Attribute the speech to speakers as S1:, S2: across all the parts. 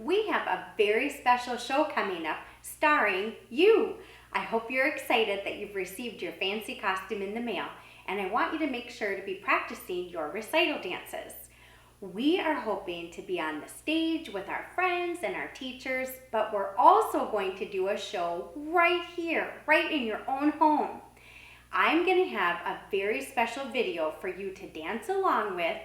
S1: we have a very special show coming up starring you. I hope you're excited that you've received your fancy costume in the mail, and I want you to make sure to be practicing your recital dances. We are hoping to be on the stage with our friends and our teachers, but we're also going to do a show right here, right in your own home. I'm going to have a very special video for you to dance along with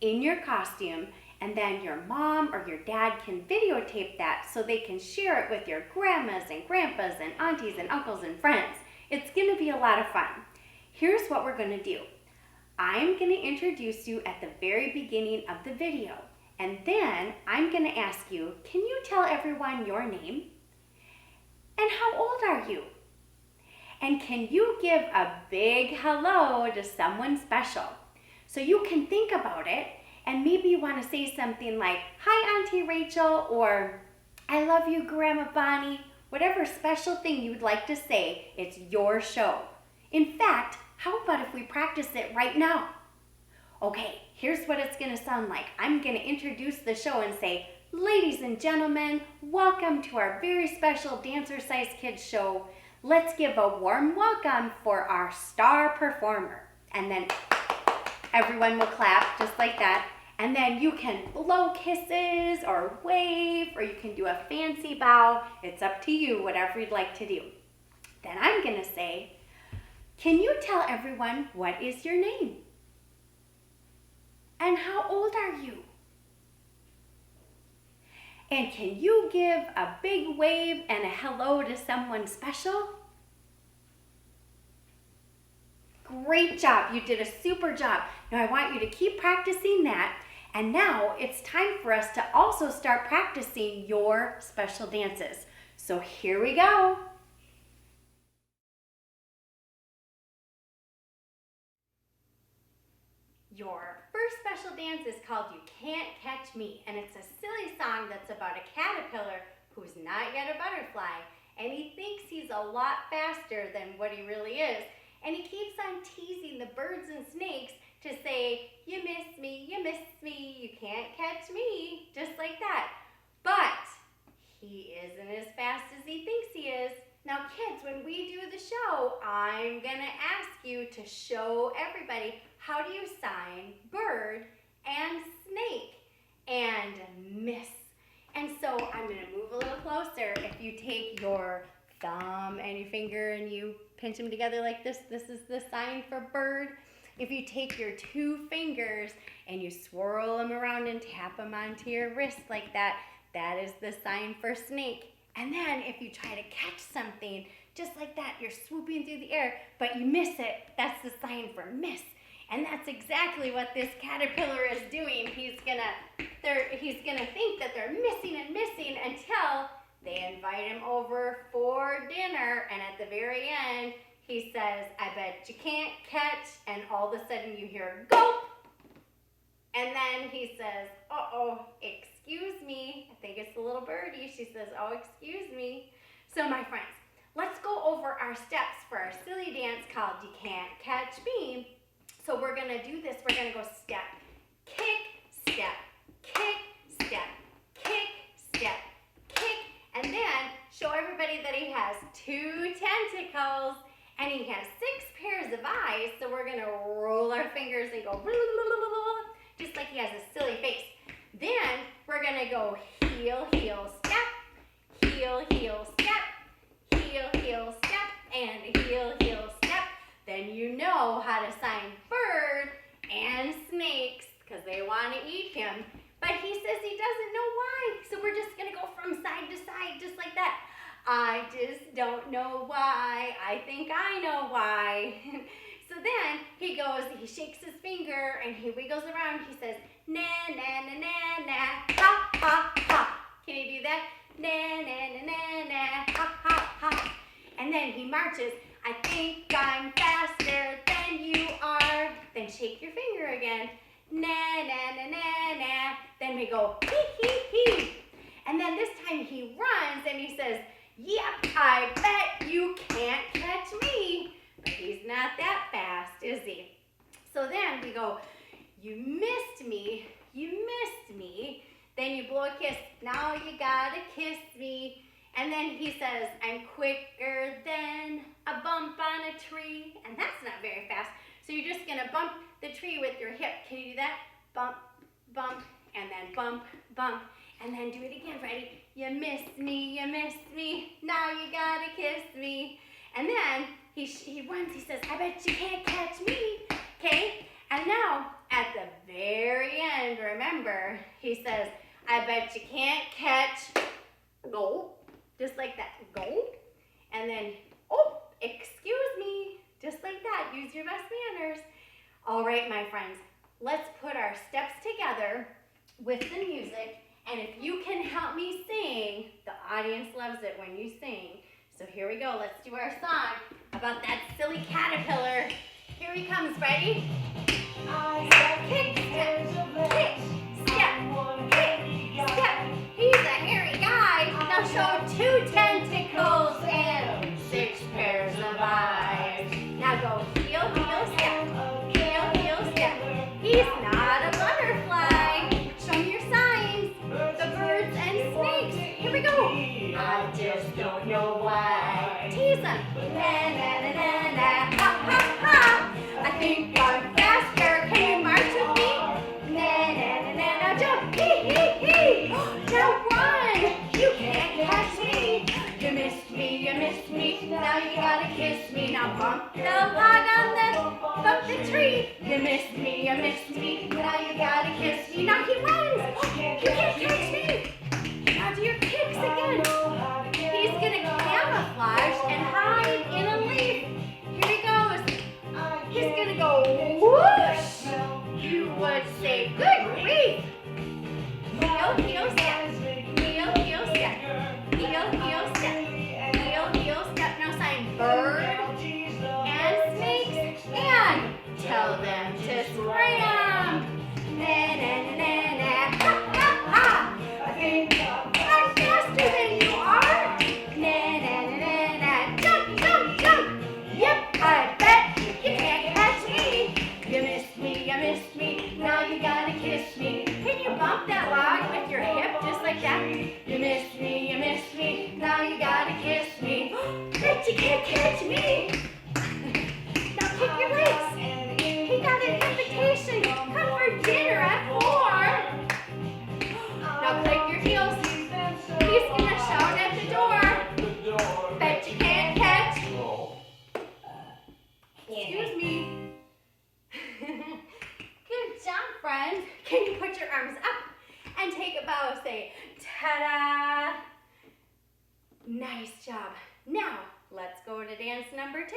S1: in your costume, and then your mom or your dad can videotape that so they can share it with your grandmas and grandpas and aunties and uncles and friends. It's going to be a lot of fun. Here's what we're going to do. I'm going to introduce you at the very beginning of the video, and then I'm going to ask you, can you tell everyone your name? And how old are you? And can you give a big hello to someone special? So you can think about it, and maybe you want to say something like, hi Auntie Rachel, or I love you Grandma Bonnie. Whatever special thing you'd like to say, it's your show. In fact, how about if we practice it right now? Okay, here's what it's going to sound like. I'm going to introduce the show and say, ladies and gentlemen, welcome to our very special Dancercise Kid show. Let's give a warm welcome for our star performer. And then everyone will clap just like that. And then you can blow kisses or wave, or you can do a fancy bow. It's up to you, whatever you'd like to do. Then I'm going to say, can you tell everyone what is your name? And how old are you? And can you give a big wave and a hello to someone special? Great job. You did a super job. Now I want you to keep practicing that. And now it's time for us to also start practicing your special dances. So here we go. Your first special dance is called You Can't Catch Me, and it's a silly song that's about a caterpillar who's not yet a butterfly, and he thinks he's a lot faster than what he really is, and he keeps on teasing the birds and snakes to say, you miss me, you can't catch me, just like that. But he isn't as fast as he thinks he is. Now kids, when we do the show, I'm gonna ask you to show everybody how do you sign bird and snake and miss. And so I'm gonna move a little closer. If you take your thumb and your finger and you pinch them together like this is the sign for bird. If you take your two fingers and you swirl them around and tap them onto your wrist like that, that is the sign for snake. And then if you try to catch something, just like that, you're swooping through the air, but you miss it, that's the sign for miss. And that's exactly what this caterpillar is doing. He's gonna think that they're missing and missing until they invite him over for dinner, and at the very end, he says, I bet you can't catch, and all of a sudden you hear gulp, and then he says, uh-oh, excuse me. I think it's the little birdie. She says, oh, excuse me. So my friends, let's go over our steps for our silly dance called You Can't Catch Me. So we're gonna do this. We're gonna go step, kick, step, kick, step, kick, step, kick, and then show everybody that he has two tentacles and he has 6 pairs of eyes. So we're gonna roll our fingers and go just like he has a silly face. Then we're gonna go heel, heel, step, heel, heel, step, heel, heel, step, and heel, heel, step. Then you know how to sign bird and snakes because they want to eat him. But he says he doesn't know why. So we're just gonna go from side to side just like that. I just don't know why. I think I know why. So then he goes, he shakes his finger and he wiggles around. He says, na, na, na, na, na, ha, ha, ha. Can you do that? Na, na, na, na, na, ha, ha, ha. And then he marches, I think I'm faster than you are. Then shake your finger again. Na, na, na, na, na. Then we go, hee, hee, hee. And then this time he runs and he says, yep, I bet you can't catch me. But he's not that fast, is he? So then we go, you missed me, Then you blow a kiss. Now you gotta kiss me. And then he says, I'm quicker than a bump on a tree. And that's not very fast. So you're just gonna bump the tree with your hip. Can you do that? Bump, bump, and then bump, bump. And then do it again. Ready? You missed me, now you gotta kiss me. And then he says, I bet you can't catch me. Okay? And now, at the very end, remember, he says, I bet you can't catch, go, just like that, go. And then, oh, excuse me, just like that, use your best manners. All right, my friends, let's put our steps together with the music. And if you can help me sing, the audience loves it when you sing. So here we go. Let's do our song about that silly caterpillar. Here he comes. Ready? Kick, step, kick, step, kick, step. He's a hairy guy. Now show 2 tentacles and 6 pairs of eyes. Now go heel, heel, step. Heel, heel, step. He's not a butterfly. Show me your signs. The birds and snakes. Here we go. I just don't know why. Tease him. Na na na na na. Ha ha ha. I think I'm faster. Can you march with me? Na na na na. Now jump. Hee hee hee. Now run. You can't catch me. You missed me. Now you gotta kiss me. Now bump the log on the tree. You missed me. Now you gotta kiss me. Now he runs. You can't catch me. Now do your kicks again. He's gonna camouflage and hide in a leaf. Here he goes. He's gonna go whoosh. You would say, good grief. Heel, heel, step. Heel, heel, step. Heel, heel, step. Heel, heel, step. Now sign bird and snakes and tell them to spray 'em. Na na na na na. Ha ha ha. I think I'm faster than you are. Na na na na na. Jump, jump, jump. Yep, I bet you can't catch me. You missed me. Now you gotta kiss me. Can you bump that log with your hip just like that? You missed me. Now you gotta kiss me. Bet you can't catch me. Now kick your legs. He got an invitation. Come for dinner at 4. Now click your heels. He's gonna shout at the door. Bet you can't catch. Excuse me. Good job, friends. Can you put your arms up and take a bow? Say, ta-da. Nice job. Now, let's go to dance number 2.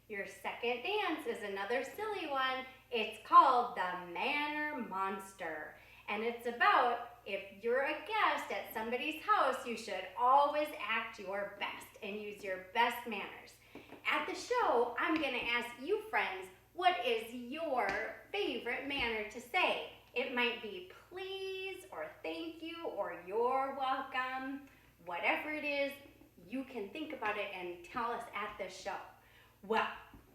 S1: Your second dance is another silly one. It's called the Manner Monster. And it's about if you're a guest at somebody's house, you should always act your best and use your best manners. At the show, I'm going to ask you, friends, what is your favorite manner to say? It might be please or thank you or you're welcome. Whatever it is, you can think about it and tell us at the show. Well,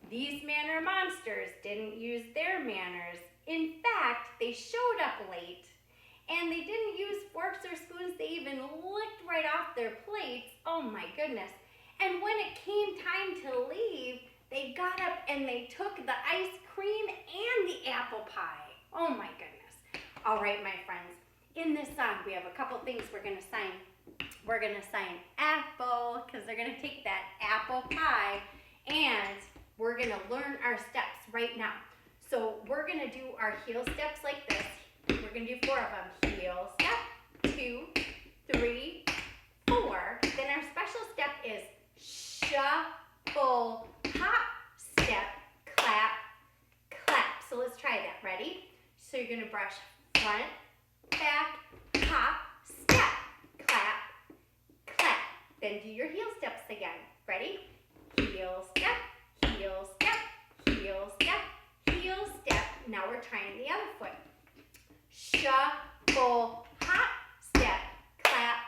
S1: these manner monsters didn't use their manners. In fact, they showed up late and they didn't use forks or spoons. They even licked right off their plates. Oh my goodness. And when it came time to leave, they got up and they took the ice cream and the apple pie. Oh my goodness. All right, my friends, in this song, we have a couple things we're gonna sign. We're gonna sign apple, because they're gonna take that apple pie, and we're gonna learn our steps right now. So we're gonna do our heel steps like this. We're gonna do 4 of them. Heel step, 2, 3, 4. Then our special step is shuffle, hop, step, clap, clap. So let's try that. Ready? So you're gonna brush front, back, hop, step, clap, clap. Then do your heel steps again. Ready? Heel step, heel step, heel step, heel step. Now we're trying the other foot. Shuffle, hop, step, clap,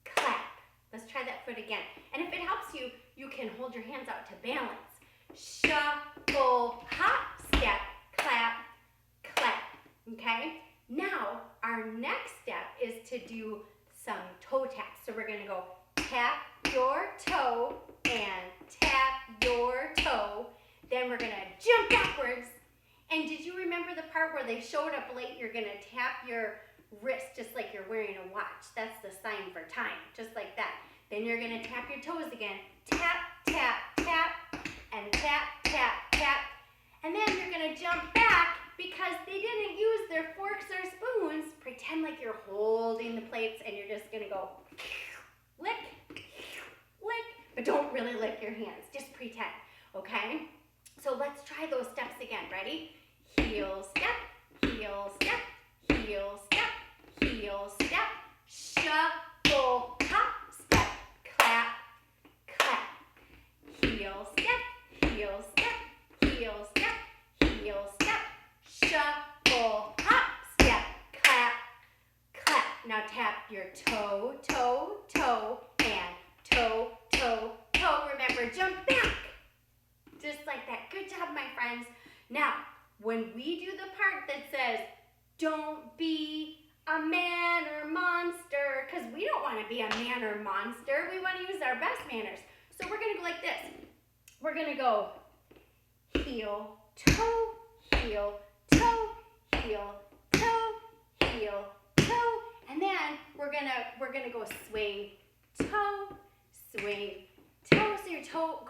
S1: clap. Let's try that foot again. And if it helps you, you can hold your hands out to balance. Shuffle, hop, step, Okay? Now, our next step is to do some toe taps. So we're gonna go tap your toe and tap your toe. Then we're gonna jump backwards. And did you remember the part where they showed up late? You're gonna tap your wrist just like you're wearing a watch. That's the sign for time, just like that. Then you're gonna tap your toes again. Tap, tap, tap, and tap, tap, tap. And then you're gonna jump back because they didn't use their forks or spoons. Pretend like you're holding the plates and you're just gonna go lick, lick, but don't really lick your hands, just pretend, okay? So let's try those steps again, ready? Heel step, heel step, heel step, heel step, shuffle, hop, step, clap, clap. Heel step, heel step, heel step, heel step, shuffle, hop, step, clap, clap. Now tap your toe, toe, toe, and toe, toe, toe. Remember, jump back. Just like that. Good job, my friends. Now, when we do the part that says, don't be a man or monster, because we don't want to be a man or monster. We want to use our best manners. So we're going to go like this. We're going to go heel, toe, heel, toe, heel, toe, heel, toe. And then we're gonna go swing, toe, swing, toe. So your toe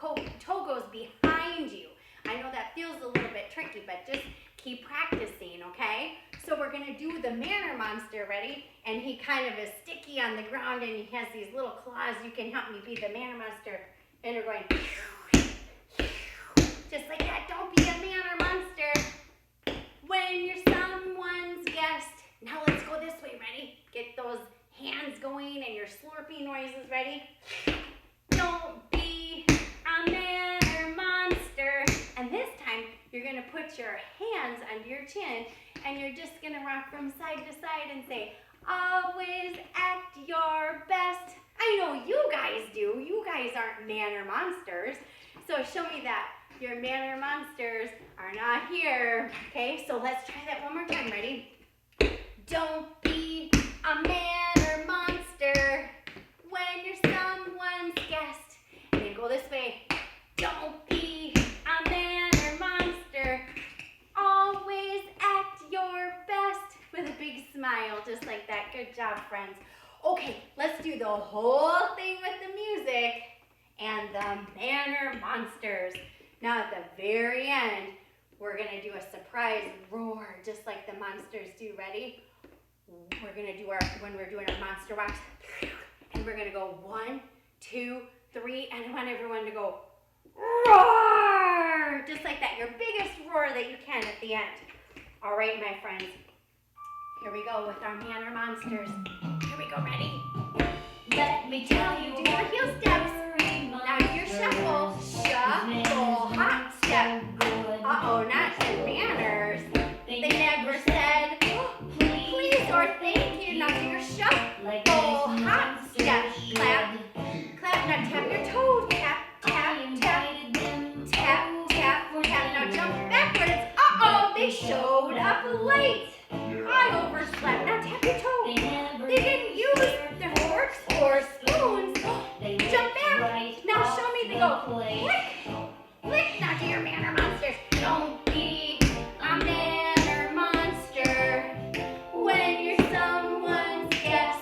S1: goes behind you. I know that feels a little bit tricky, but just keep practicing, okay? So we're gonna do the manner monster, ready? And he kind of is sticky on the ground and he has these little claws. You can help me be the manner monster. And we're going just like that. Don't be a manner monster when you're someone's guest. Now let's go this way, ready? Get those hands going and your slurping noises ready. Don't be a manner monster. And this time, you're gonna put your hands under your chin and you're just gonna rock from side to side and say, always act your best. I know you guys do. You guys aren't manner monsters. So show me that your manner monsters are not here. Okay, so let's try that one more time. Ready? Don't be a manner monster when you're someone's guest. And then go this way. Don't be a manner monster. Always act your best with a big smile, just like that. Good job, friends. Okay, let's do the whole thing with the music and the manner monsters. Now at the very end, we're gonna do a surprise roar, just like the monsters do. Ready? We're gonna do when we're doing our monster walks, and we're gonna go 1, 2, 3, and I want everyone to go roar, just like that. Your biggest roar that you can at the end. All right, my friends. Here we go with our manner monsters. Here we go, ready? Let me tell you, do your heel steps. Now your shuffle, shuffle, hop step. Uh-oh, not the manners. They never said please or thank you. Now do your shuffle, hop step, clap, clap. Now tap your toes, tap, tap, tap, tap, tap, tap. Now jump backwards. Uh-oh, they showed up late. I overslept. Now tap your toe. They didn't use their forks or spoons. Jump back. Now show me the go. Click. Click. Now do your manner monsters. Don't be a manner monster when you're someone's guest.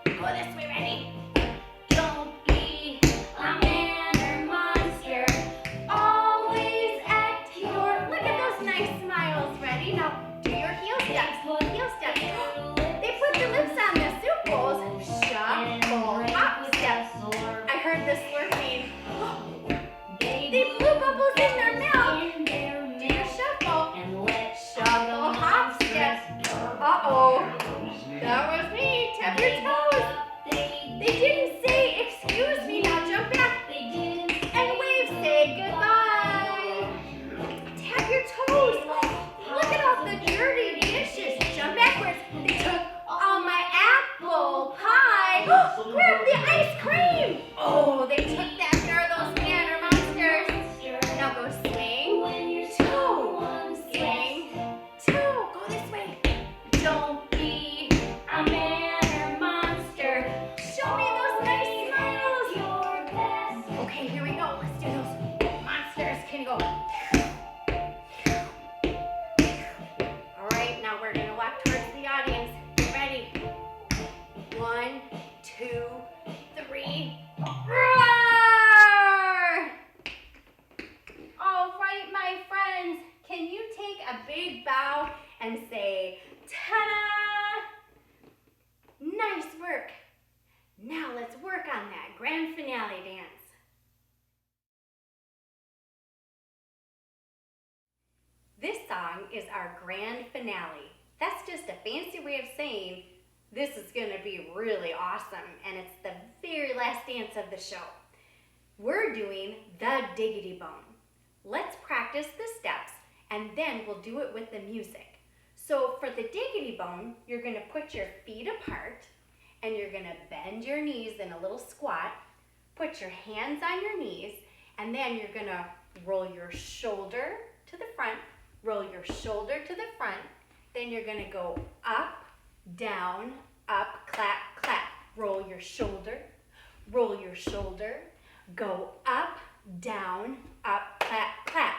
S1: Go this way, ready? Don't be a manner monster. Always act your... Look at those nice smiles. Ready? Now do your heel step. song is our grand finale. That's just a fancy way of saying this is going to be really awesome, and it's the very last dance of the show. We're doing the Diggity Bone. Let's practice the steps, and then we'll do it with the music. So for the Diggity Bone, you're going to put your feet apart, and you're going to bend your knees in a little squat, put your hands on your knees, and then you're going to roll your shoulder to the front, roll your shoulder to the front, then you're going to go up, down, up, clap, clap. Roll your shoulder, go up, down, up, clap, clap.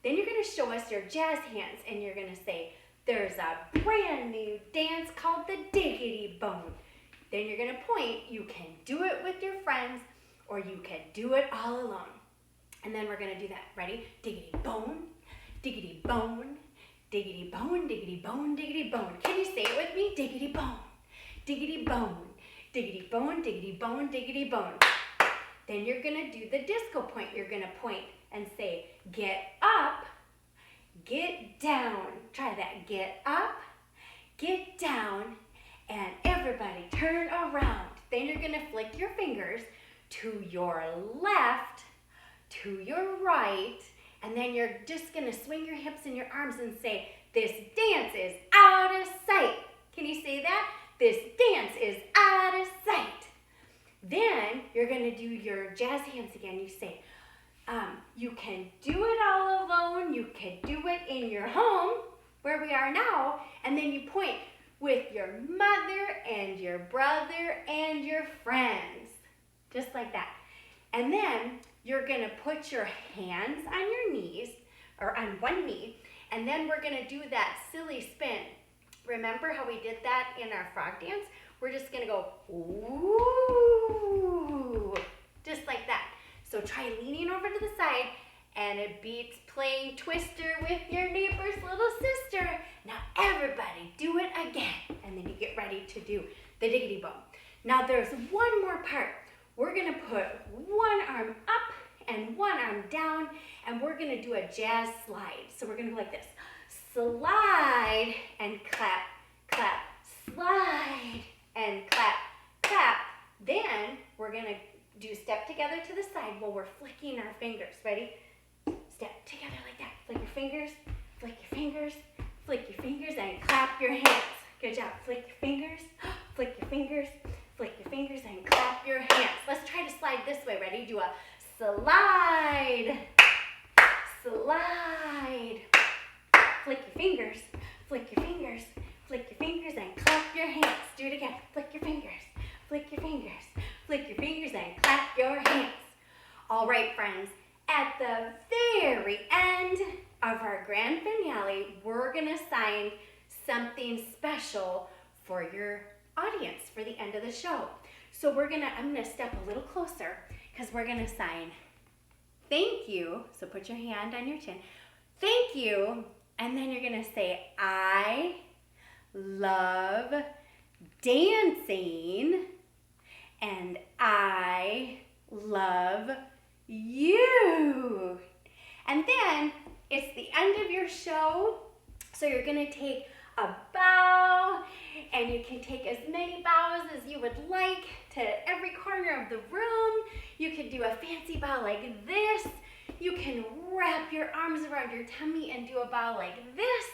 S1: Then you're going to show us your jazz hands, and you're going to say, there's a brand new dance called the Diggity Bone. Then you're going to point. You can do it with your friends, or you can do it all alone. And then we're going to do that. Ready? Diggity bone, diggity bone, diggity bone, diggity bone, diggity bone. Can you say it with me? Diggity bone, diggity bone, diggity bone, diggity bone, diggity bone. Then you're going to do the disco point. You're going to point and say, get up, get down. Try that. Get up, get down, and everybody turn around. Then you're going to flick your fingers to your left, to your right, and then you're just going to swing your hips and your arms and say, this dance is out of sight. Can you say that? This dance is out of sight. Then you're going to do your jazz hands again. You say, you can do it all alone. You can do it in your home, where we are now, and then you point with your mother and your brother and your friends, just like that. And then you're going to put your hands on your knees, or on one knee, and then we're going to do that silly spin. Remember how we did that in our frog dance? We're just going to go, ooh, just like that. So try leaning over to the side, and it beats playing Twister with your neighbor's little sister. Now everybody do it again, and then you get ready to do the Diggity Bone. Now there's one more part. We're going to put one arm up and one arm down, and we're going to do a jazz slide. So we're going to go like this. Slide and clap, clap, slide and clap, clap. Then we're going to do step together to the side while we're flicking our fingers. Ready? Step together like that. Flick your fingers, flick your fingers, flick your fingers, and clap your hands. Good job. Flick your fingers, flick your fingers, flick your fingers, and clap your hands. Let's try to slide this way. Ready? Do a slide, slide. Flick your fingers, flick your fingers, flick your fingers, and clap your hands. Do it again. Flick your fingers, flick your fingers, flick your fingers, and clap your hands. All right, friends. At the very end of our grand finale, we're going to assign something special for your audience for the end of the show. So I'm going to step a little closer, because we're going to assign thank you. So put your hand on your chin. Thank you. And then you're going to say, I love dancing, and I love you. And then it's the end of your show, so you're going to take a bow, and you can take as many bows as you would like to every corner of the room. You can do a fancy bow like this. You can wrap your arms around your tummy and do a bow like this.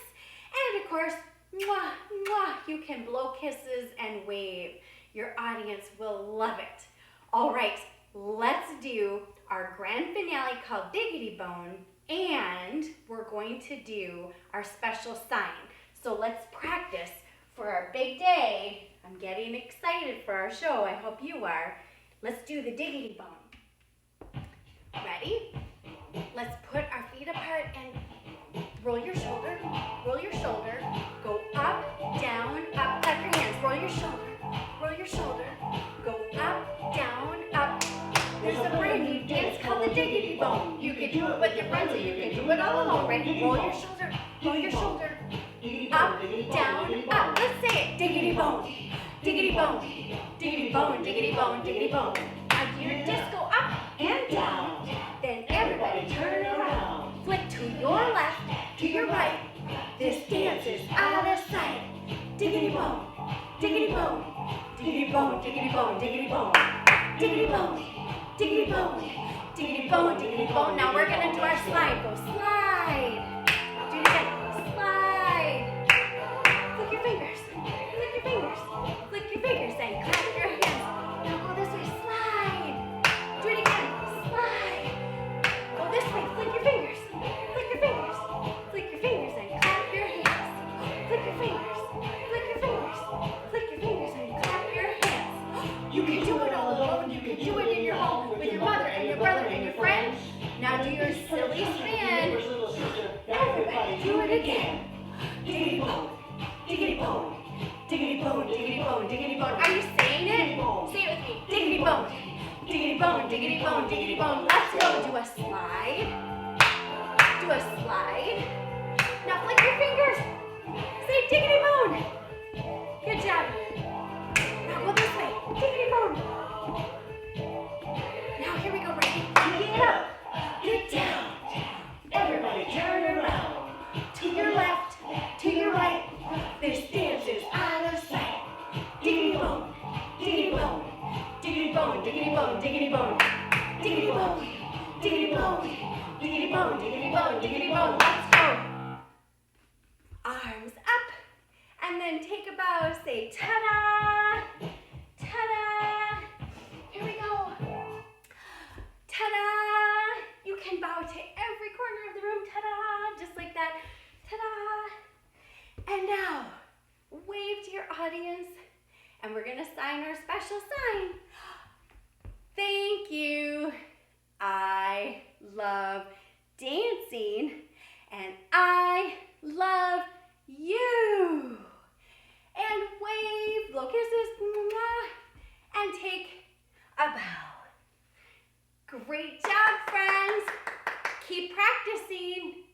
S1: And of course, mwah, mwah, you can blow kisses and wave. Your audience will love it. All right, let's do our grand finale called Diggity Bone, and we're going to do our special sign. So let's practice for our big day. I'm getting excited for our show. I hope you are. Let's do the Diggity Bone. Ready? Let's put our feet apart and roll your shoulder, go up, down, up, clap your hands, roll your shoulder, go up, down, up. There's a brand new dance called the Diggity Bone. You can do it with your friends, or you can do it all alone. Ready? Roll your shoulder, up, down, up. Let's say it. Diggity bone, diggity bone, diggity bone, diggity bone, diggity bone. Now do your disco up and down. Then everybody turn around. Flick to your left, to your right, This dance is out of sight. Diggity bone, diggity bone, diggity bone, diggity bone, diggity bone, diggity bone, diggity bone, diggity bone, diggity bone. Now we're gonna do our slide. Go slide. Do it again. Slide. Flick your fingers. Flick your fingers. Flick your fingers and clap your hands. Now go this way. Slide. Do it again. Slide. Go this way. Flick your fingers. Flick your fingers. Flick your fingers and clap your hands. Flick your fingers. Flick your fingers. Flick your fingers and clap your hands. You can do it all alone. You can do it in your home with your mother and your brother and your friend. Now do your silly spin. Everybody do it again. Diggity bone, diggity bone, diggity bone, diggity bone, diggity bone. Are you saying it? Say it with me. Diggity bone, diggity bone, diggity bone, diggity bone. Let's go. Do a slide. Do a slide. Now flick your fingers. Say diggity bone. Good job. Now go this way. Diggity bone. Now here we go. Ready? Get up. Get down. Everybody turn around. To your left. To your right. This dance is out of sight. Diggity bone. Diggity bone. Diggity bone. Diggity bone. Diggity bone. Diggity bone. Diggity bone. Diggity bone. Diggity bone. Diggity bone. Let's go. Arms up. And then take a bow. Say ta-da. Ta-da. Here we go. Ta-da. You can bow to every corner of the room. Ta-da. Just like that. Ta-da. And now, wave to your audience. And we're going to sign our special sign. Thank you. I love dancing. And I love you. And wave, blow kisses, and take a bow. Great job, friends. Keep practicing.